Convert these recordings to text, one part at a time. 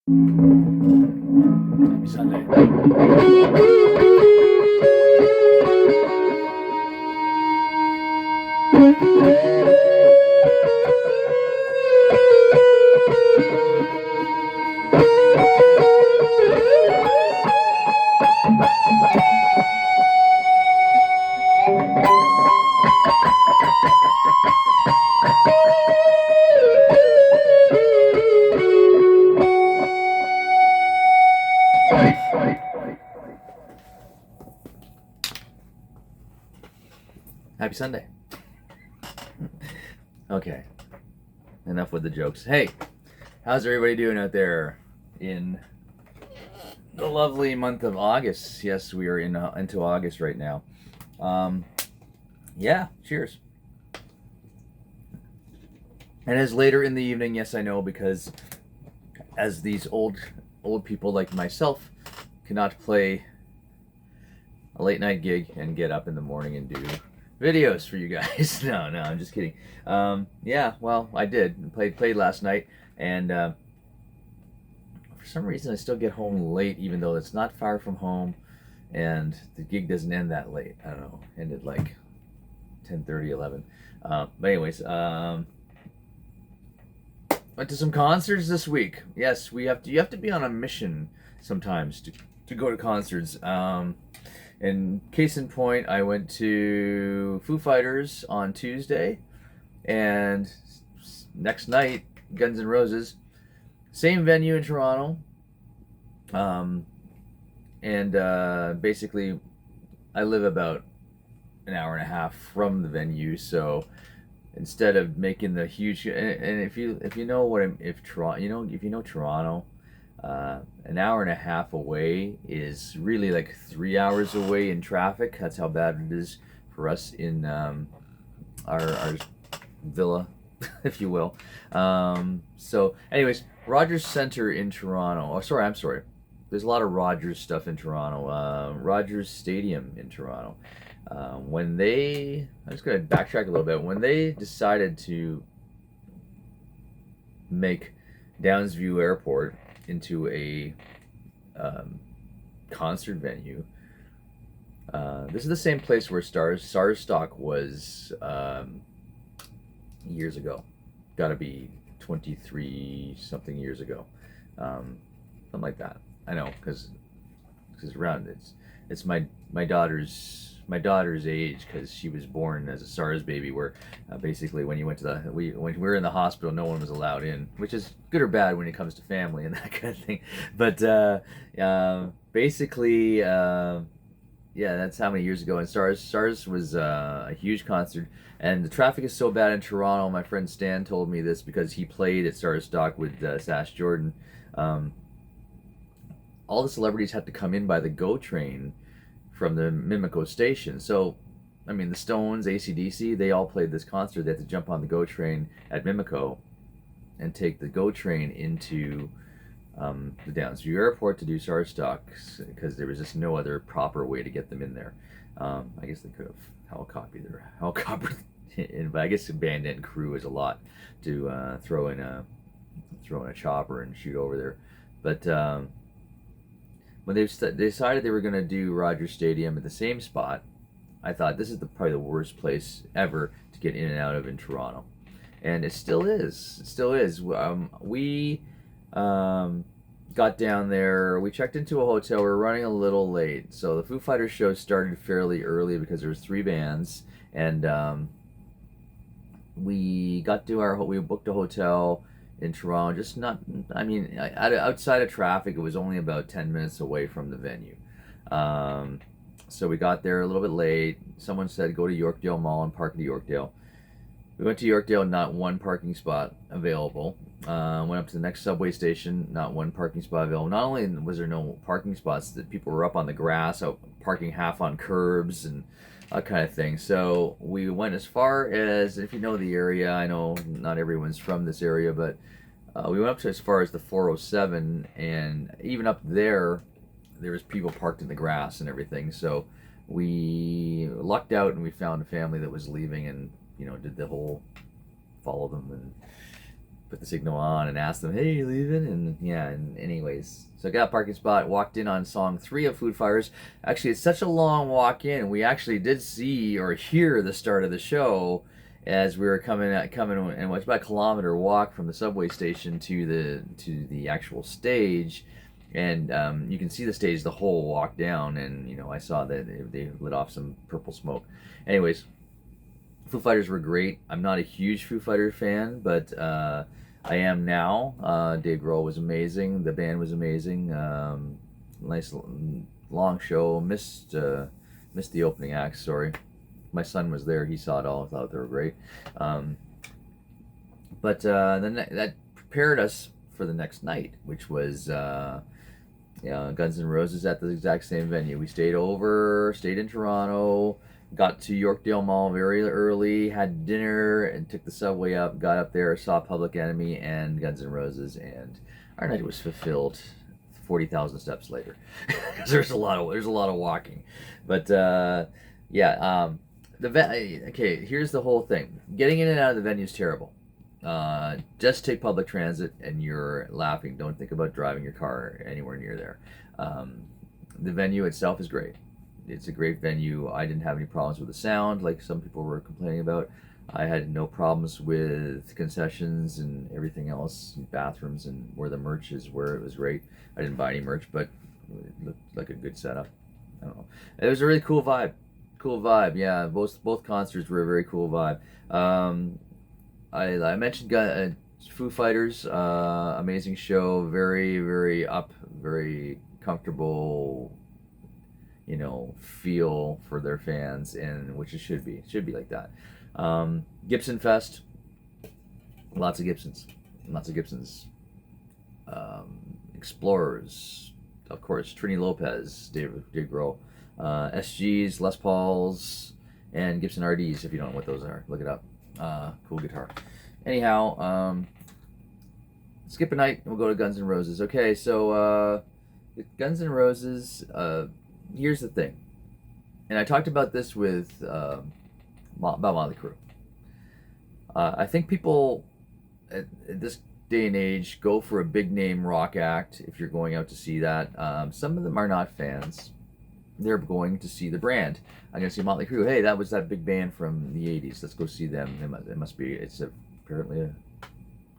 Happy Sunday. Happy Sunday. Okay, enough with the jokes. Hey, how's everybody doing out there in the lovely month of August? Yes, we are into August right now. Yeah, cheers. And as later in the evening, yes, I know, because as these old people like myself cannot play a late night gig and get up in the morning and do videos for you guys. No, I'm just kidding. Yeah, well, I did played last night, and for some reason I still get home late, even though it's not far from home, and the gig doesn't end that late. I don't know, ended like 10:30, 11. But anyways, went to some concerts this week. Yes, you have to be on a mission sometimes to go to concerts. And case in point, I went to Foo Fighters on Tuesday, and next night, Guns N' Roses, same venue in Toronto. And basically, I live about an hour and a half from the venue, so instead of making the huge, and if you know what if Toronto, if you know Toronto. An hour and a half away is really like 3 hours away in traffic. That's how bad it is for us in our villa, if you will. So anyways, Rogers Centre in Toronto. Oh, sorry, I'm sorry. There's a lot of Rogers stuff in Toronto. Rogers Stadium in Toronto. I'm just going to backtrack a little bit. When they decided to make Downsview Airport into a concert venue. This is the same place where SARS was years ago. Got to be 23 something years ago, something like that. I know because around it's my daughter's age, because she was born as a SARS baby, where basically when you went to when we were in the hospital, no one was allowed in, which is good or bad when it comes to family and that kind of thing. But basically, yeah, that's how many years ago. And SARS was a huge concert, and the traffic is so bad in Toronto. My friend Stan told me this because he played at SARS with Sash Jordan. All the celebrities had to come in by the GO train from the Mimico station. So, I mean, the Stones, AC/DC, they all played this concert. They had to jump on the GO train at Mimico and take the GO train into the Downsview Airport to do SARS because there was just no other proper way to get them in there. I guess they could have helicoptered in, but I guess the band and crew is a lot to throw in a chopper and shoot over there. But when they decided they were going to do Rogers Stadium at the same spot, I thought this is probably the worst place ever to get in and out of in Toronto, and it still is. It still is. We got down there. We checked into a hotel. We were running a little late, so the Foo Fighters show started fairly early because there was 3 bands, and we booked a hotel in Toronto, just not, I mean, outside of traffic, it was only about 10 minutes away from the venue. So we got there a little bit late. Someone said go to Yorkdale Mall and park at Yorkdale. We went to Yorkdale, not one parking spot available. Went up to the next subway station, not one parking spot available. Not only was there no parking spots, that people were up on the grass, out parking half on curbs and that kind of thing. So we went as far as, if you know the area, I know not everyone's from this area, but we went up to as far as the 407, and even up there was people parked in the grass and everything. So we lucked out and we found a family that was leaving, and did the whole follow them and put the signal on and asked them, "Hey, you leaving?" And yeah, and anyways, so I got a parking spot, walked in on song 3 of Foo Fighters. Actually, it's such a long walk in. We actually did see or hear the start of the show as we were coming, and it was about a kilometer walk from the subway station to the actual stage. And you can see the stage the whole walk down, and I saw that they lit off some purple smoke. Anyways, Foo Fighters were great. I'm not a huge Foo Fighters fan, but I am now. Dave Grohl was amazing. The band was amazing. Nice long show. Missed the opening act. Sorry, my son was there. He saw it all. Thought they were great. But then that prepared us for the next night, which was Guns N' Roses at the exact same venue. We stayed in Toronto. Got to Yorkdale Mall very early, had dinner, and took the subway up. Got up there, saw Public Enemy and Guns N' Roses, and our night was fulfilled. 40,000 steps later, because there's a lot of walking, but yeah. Okay. Here's the whole thing: getting in and out of the venue is terrible. Just take public transit, and you're laughing. Don't think about driving your car anywhere near there. The venue itself is great. It's a great venue. I didn't have any problems with the sound like some people were complaining about. I had no problems with concessions and everything else, bathrooms and where the merch is, where it was great. I didn't buy any merch, but it looked like a good setup. I don't know. It was a really cool vibe. Cool vibe, yeah. Both concerts were a very cool vibe. I mentioned Foo Fighters, amazing show, very, very up, very comfortable, feel for their fans, and which it should be. It should be like that. Gibson Fest, lots of Gibsons. Explorers, of course, Trini Lopez, Dave Grohl, SGs, Les Pauls, and Gibson RDs. If you don't know what those are, look it up. Cool guitar. Anyhow, skip a night. We'll go to Guns N' Roses. Okay, so Guns N' Roses. Here's the thing, and I talked about this with about Motley Crue. I think people at this day and age go for a big name rock act if you're going out to see that. Some of them are not fans. They're going to see the brand. I'm going to see Motley Crue. Hey, that was that big band from the 80s. Let's go see them. It's apparently a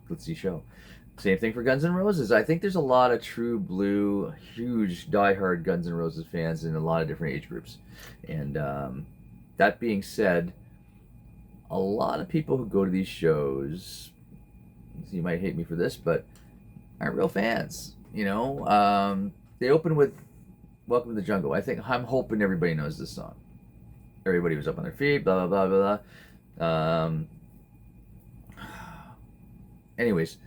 let's see show. Same thing for Guns N' Roses. I think there's a lot of true blue, huge, diehard Guns N' Roses fans in a lot of different age groups. And that being said, a lot of people who go to these shows, so you might hate me for this, but aren't real fans. They open with Welcome to the Jungle. I'm hoping everybody knows this song. Everybody was up on their feet, blah, blah, blah, blah. Anyways,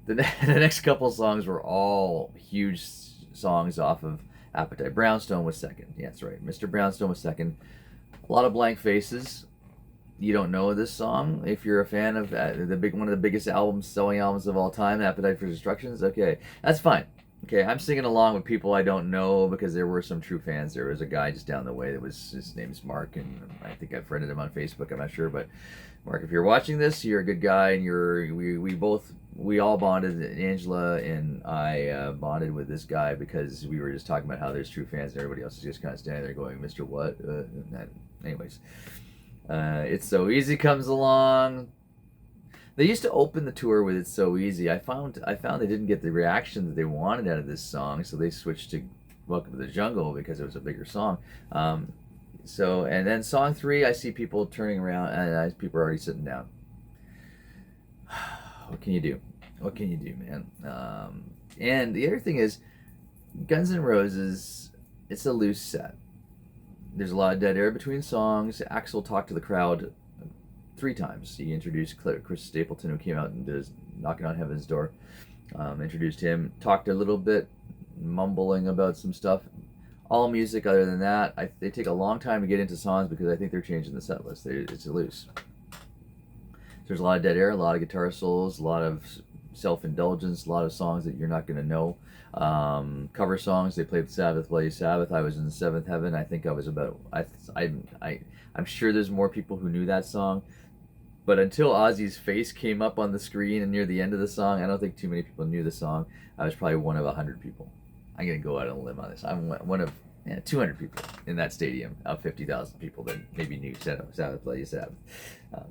the next couple songs were all huge songs off of Appetite. Brownstone was second. Yeah, that's right. Mr. Brownstone was second. A lot of blank faces. You don't know this song if you're a fan of one of the biggest selling albums of all time, Appetite for Destruction. Okay, that's fine. Okay, I'm singing along with people I don't know because there were some true fans. There was a guy just down the way his name's Mark, and I think I friended him on Facebook. I'm not sure, but Mark, if you're watching this, you're a good guy, and we all bonded. Angela and I bonded with this guy because we were just talking about how there's true fans, and everybody else is just kind of standing there going, "Mr. What?" Anyways, It's So Easy comes along. They used to open the tour with It's So Easy. I found they didn't get the reaction that they wanted out of this song, so they switched to Welcome to the Jungle because it was a bigger song. And then song 3, I see people turning around and people are already sitting down. What can you do? What can you do, man? And the other thing is, Guns N' Roses, it's a loose set. There's a lot of dead air between songs. Axl talked to the crowd 3 times. He introduced Chris Stapleton, who came out and did Knocking on Heaven's Door. Introduced him, talked a little bit, mumbling about some stuff. All music other than that. They take a long time to get into songs because I think they're changing the set list. It's loose. There's a lot of dead air, a lot of guitar solos, a lot of self-indulgence, a lot of songs that you're not going to know. Cover songs. They played Sabbath, Bloody Sabbath. I was in the Seventh Heaven. I think I was about. I'm sure there's more people who knew that song. But until Ozzy's face came up on the screen and near the end of the song, I don't think too many people knew the song. I was probably one of 100 people. I'm gonna go out on a limb on this. I'm one of 200 people in that stadium of 50,000 people that maybe knew Sabbath Bloody Sabbath.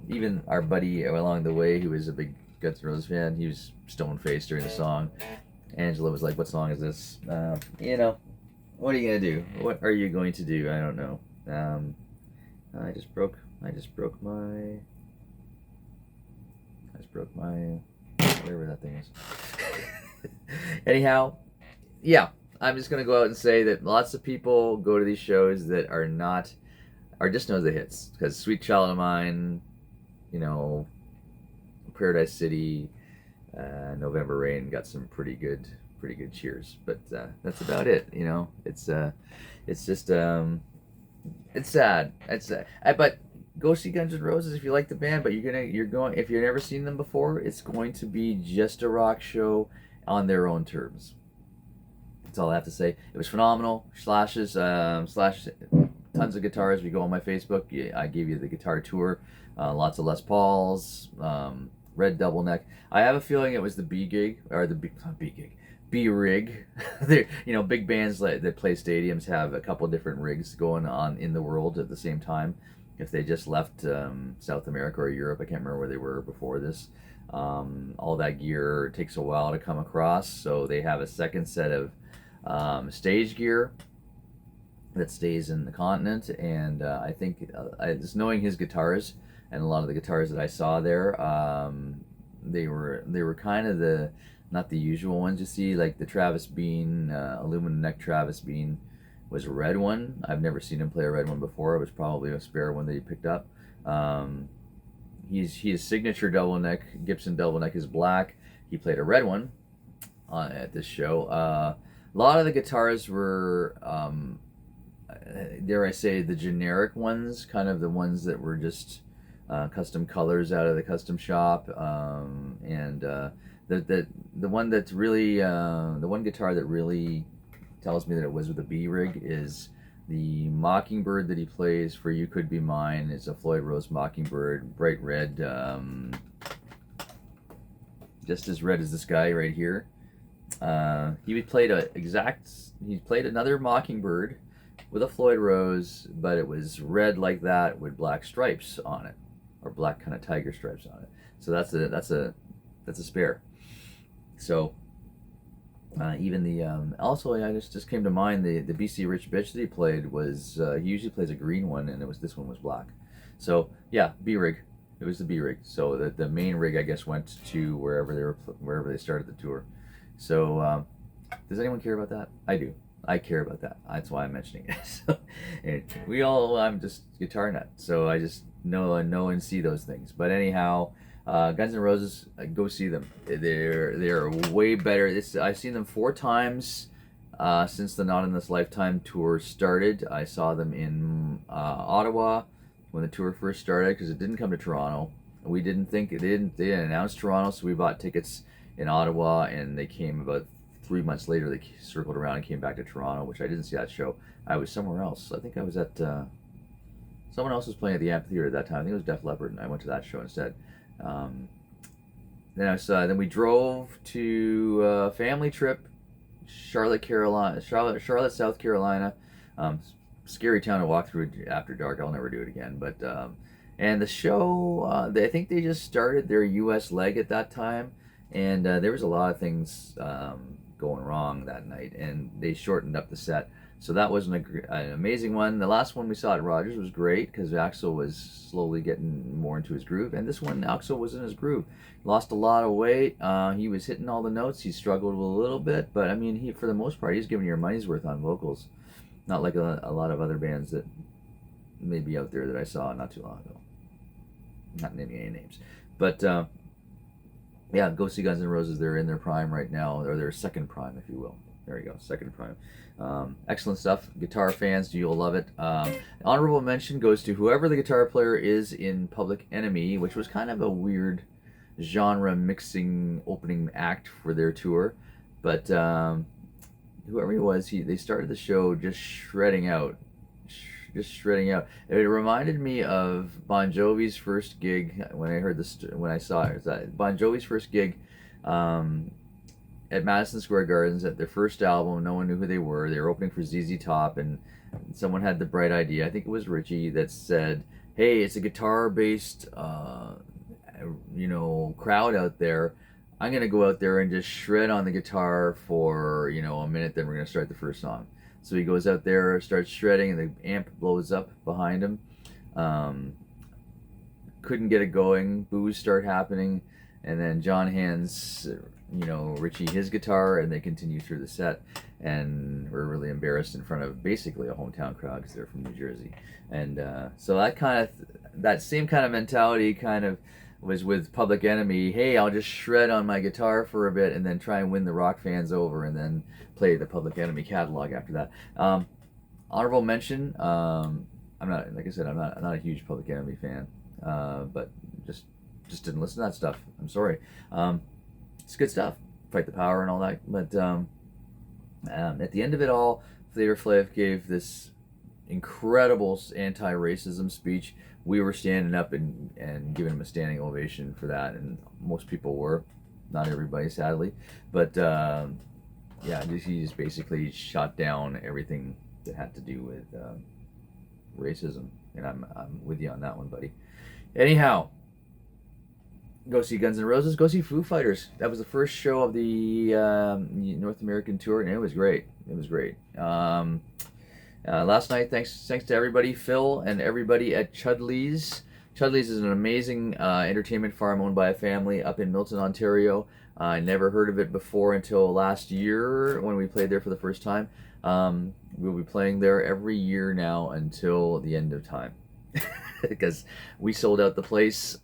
Even our buddy along the way, who was a big Guns N' Roses fan, he was stone faced during the song. Angela was like, "What song is this?" What are you gonna do? What are you going to do? I don't know. I just broke my whatever that thing is. Anyhow, yeah, I'm just gonna go out and say that lots of people go to these shows that are just know the hits, because Sweet Child of Mine, Paradise City, November Rain got some pretty good cheers, but that's about it. It's just it's sad. But go see Guns N' Roses if you like the band. But you're going if you've never seen them before. It's going to be just a rock show on their own terms. That's all I have to say. It was phenomenal. Slash tons of guitars. If you go on my Facebook, I gave you the guitar tour. Lots of Les Pauls. Red double neck. I have a feeling it was the B gig or not B gig. B rig. Big bands that play stadiums have a couple different rigs going on in the world at the same time. If they just left South America or Europe, I can't remember where they were before this. All that gear takes a while to come across, so they have a second set of stage gear that stays in the continent. And I think just knowing his guitars and a lot of the guitars that I saw there, they were kind of not the usual ones you see, like the Travis Bean, aluminum neck Travis Bean was a red one. I've never seen him play a red one before. It was probably a spare one that he picked up. His signature double neck, Gibson double neck, is black. He played a red one at this show. A lot of the guitars were, dare I say, the generic ones, kind of the ones that were just custom colors out of the custom shop, and the one that's really the one guitar that really tells me that it was with a B rig is the Mockingbird that he plays for "You Could Be Mine." It's a Floyd Rose Mockingbird, bright red, just as red as this guy right here. He played another Mockingbird with a Floyd Rose, but it was red like that with black stripes on it, or black kind of tiger stripes on it. So that's a spare. So even the also I just came to mind the BC Rich Bitch that he played was he usually plays a green one, and this one was black. So yeah, B rig. It was the B rig. So the main rig, I guess, went to wherever they started the tour. So does anyone care about that? I do. I care about that. That's why I'm mentioning it. So, I'm just guitar nut, so I just know and see those things. But anyhow, Guns N' Roses, go see them. They're way better. I've seen them 4 times since the Not in This Lifetime tour started. I saw them in Ottawa when the tour first started, because it didn't come to Toronto. We didn't think they didn't announce Toronto, so we bought tickets in Ottawa, and they came about 3 months later. They circled around and came back to Toronto, which I didn't see that show. I was somewhere else. I think I was at someone else was playing at the amphitheater at that time. I think it was Def Leppard, and I went to that show instead. Then we drove to a family trip, Charlotte, South Carolina. Scary town to walk through after dark. I'll never do it again. But and the show, I think they just started their U.S. leg at that time, and there was a lot of things going wrong that night, and they shortened up the set. So that was an amazing one. The last one we saw at Rogers was great, because Axl was slowly getting more into his groove. And this one, Axl was in his groove. Lost a lot of weight. He was hitting all the notes. He struggled a little bit, but I mean, for the most part, he's giving your money's worth on vocals. Not like a lot of other bands that may be out there that I saw not too long ago. Not naming any names, but yeah, go see Guns N' Roses. They're in their prime right now, or their second prime, if you will. There you go, second prime. Excellent stuff. Guitar fans, you'll love it. Honorable mention goes to whoever the guitar player is in Public Enemy, which was kind of a weird genre mixing opening act for their tour. But whoever he was, they started the show just shredding out just shredding out. It reminded me of Bon Jovi's first gig when I heard this, when I saw it. Bon Jovi's first gig at Madison Square Gardens at their first album. No one knew who they were. They were opening for ZZ Top, and someone had the bright idea. I think it was Richie that said, "Hey, it's a guitar-based, crowd out there. I'm gonna go out there and just shred on the guitar for a minute. Then we're gonna start the first song." So he goes out there, starts shredding, and the amp blows up behind him. Couldn't get it going. Boos start happening, and then John hands Richie his guitar, and they continue through the set. And we're really embarrassed in front of basically a hometown crowd because they're from New Jersey. And so that same kind of mentality kind of was with Public Enemy. Hey, I'll just shred on my guitar for a bit and then try and win the rock fans over, and then play the Public Enemy catalog after that. Honorable mention. I'm not, like I said, I'm not a huge Public Enemy fan, but just didn't listen to that stuff. I'm sorry. It's good stuff. Fight the Power and all that. But at the end of it all, Flavor Flav gave this incredible anti-racism speech. We were standing up and giving him a standing ovation for that, and most people were. Not everybody, sadly. But he just basically shot down everything that had to do with racism. And I'm with you on that one, buddy. Anyhow, go see Guns N' Roses, go see Foo Fighters. That was the first show of the North American tour, and it was great. It was great. Last night, thanks to everybody, Phil and everybody at Chudley's. Chudley's is an amazing entertainment farm owned by a family up in Milton, Ontario. I never heard of it before until last year when we played there for the first time. We'll be playing there every year now until the end of time. Because we sold out the place.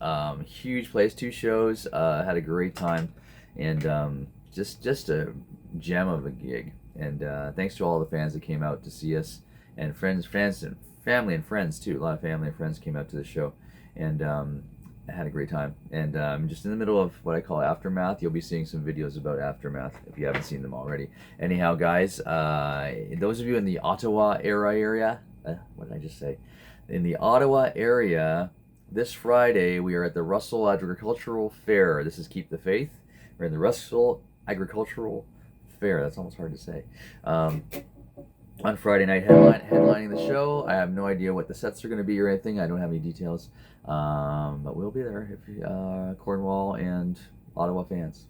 Huge place, 2 shows. Had a great time, and just a gem of a gig. And thanks to all the fans that came out to see us, and friends, and family and friends too. A lot of family and friends came out to the show, and I had a great time. And I'm just in the middle of what I call Aftermath. You'll be seeing some videos about Aftermath if you haven't seen them already. Anyhow, guys, those of you in the Ottawa area, what did I just say? In the Ottawa area, this Friday we are at the Russell Agricultural Fair. This is Keep the Faith. We're in the Russell Agricultural Fair. That's almost hard to say. On Friday night, headlining the show. I have no idea what the sets are going to be or anything. I don't have any details, but we'll be there if Cornwall and Ottawa fans.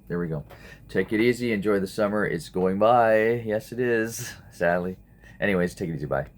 There we go. Take it easy. Enjoy the summer. It's going by. Yes, it is. Sadly. Anyways, take it easy. Bye.